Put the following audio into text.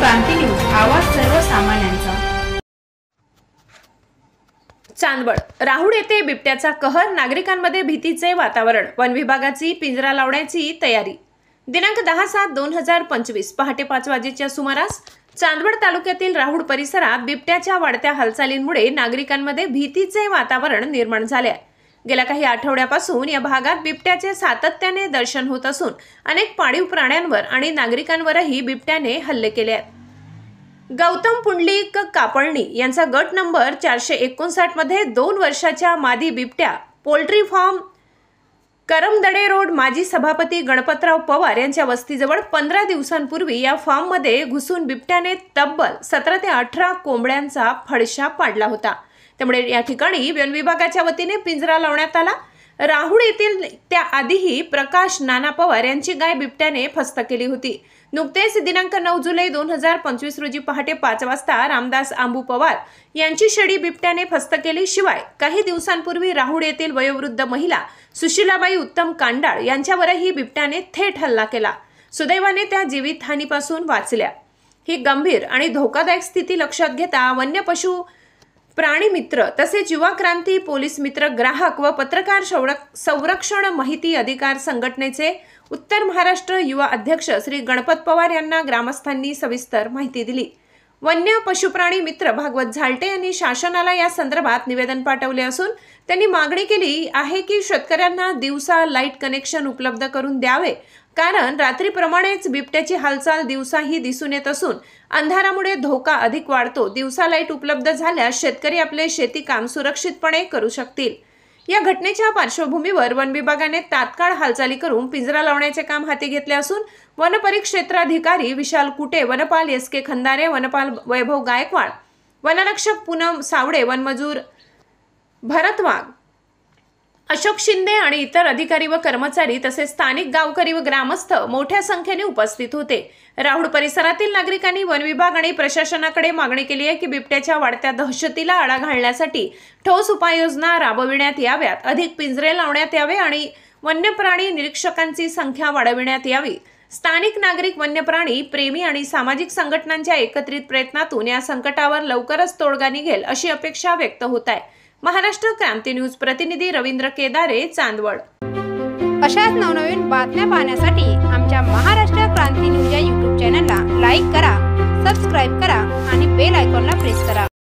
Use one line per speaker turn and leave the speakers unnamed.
क्रांती news, आवाज सर्वसामान्यांचा।
चांदवड राहुड येथे बिबट्याचा कहर, नागरिकांमध्ये भीतीचे वातावरण, वन विभागाची पिंजरा लावण्याची तयारी। दिनांक 10/7/2025 पहाटे 5 वाजेच्या सुमारास चांदवड तालुक्यातील राहुड परिसरात बिबट्याच्या वाढत्या हालचालींमुळे नागरिकांमध्ये भीतीचे वातावरण निर्माण झाले आहे। गेल्या काही आठवड्यापासून या भागात बिबट्याचे सातत्याने दर्शन होत असून अनेक पाळीव प्राण्यांवर आणि नागरिकांवरही बिबट्याने हल्ले केले आहेत। गौतम पुंडलिक कापळणी यांचा गट नंबर 459 मध्ये 2 वर्षाच्या मादी बिबट्या पोल्ट्री फार्म करमदडे रोड माजी सभापती गणपतराव पवार यांच्या वस्तीजवळ 15 दिवसांपूर्वी या फार्ममध्ये घुसून बिबट्याने तब्बल 17 ते 18 कोंबड्यांचा फडशा पाडला होता। त्यामुळे या ठिकाणी वन विभागाच्या वतीने पिंजरा लावण्यात आला। राहुड येथील त्याआधीही प्रकाश नाना पवार यांची गाय बिबट्याने फस्त केली होती। नुकतेच दिनांक 9 जुलै 2025 रोजी पहाटे 5 वाजता रामदास आंबू पवार यांची शेळी बिबट्याने फस्त केली। शिवाय काही दिवसांपूर्वी राहुड येथील वयोवृद्ध महिला सुशीलाबाई उत्तम कांडाळ यांच्यावरही बिबट्याने थेट हल्ला केला। सुदैवाने त्या जीवितहानीपासून वाचल्या। ही गंभीर आणि धोकादायक स्थिती लक्षात घेता वन्य पशु प्राणी मित्र तसेच युवा क्रांती पोलीस मित्र ग्राहक व पत्रकार संरक्षण माहिती अधिकार संघटनेचे उत्तर महाराष्ट्र युवा अध्यक्ष श्री गणपत पवार यांना ग्रामस्थांनी सविस्तर माहिती दिली। वन्य पशुप्राणी मित्र भागवत झालटे यांनी शासनाला या संदर्भात निवेदन पाठवले असून त्यांनी मागणी केली आहे की शेतकऱ्यांना दिवसा लाईट कनेक्शन उपलब्ध करून द्यावे, कारण रात्रीप्रमाणेच बिबट्याची हालचाल दिवसाही दिसून येत असून अंधारामुळे धोका अधिक वाढतो। दिवसा लाईट उपलब्ध झाल्यास शेतकरी आपले शेती काम सुरक्षितपणे करू शकतील। या घटनेच्या पार्श्वभूमीवर वन विभागाने तात्काळ हालचाली करून पिंजरा लावण्याचे काम हाती घेतले असून वन परिक्षेत्राधिकारी विशाल कुटे, वनपाल SK खंदारे, वनपाल वैभव गायकवाड, वनरक्षक पूनम सावडे, वनमजूर भरत वाघ, अशोक शिंदे आणि इतर अधिकारी व कर्मचारी तसेच स्थानिक गावकरी व ग्रामस्थ मोठ्या संख्येने उपस्थित होते। राहुड परिसरातील नागरिकांनी वन विभाग आणि प्रशासनाकडे मागणी केली आहे की बिबट्याच्या वाढत्या दहशतीला आळा घालण्यासाठी ठोस उपाययोजना राबविण्यात याव्यात, अधिक पिंजरे लावण्यात यावे आणि वन्यप्राणी निरीक्षकांची संख्या वाढविण्यात यावी। स्थानिक नागरिक, वन्यप्राणी प्रेमी आणि सामाजिक संघटनांच्या एकत्रित प्रयत्नातून या संकटावर लवकरच तोडगा निघेल अशी अपेक्षा व्यक्त होत आहे। महाराष्ट्र क्रांती न्यूज प्रतिनिधी रवींद्र केदारे, चांदवड।
अशाच नवनवीन बातम्या पाहण्यासाठी आमच्या महाराष्ट्र क्रांती न्यूज या YouTube चॅनलला लाईक करा, सबस्क्राइब करा आणि बेल आयकॉनला प्रेस करा।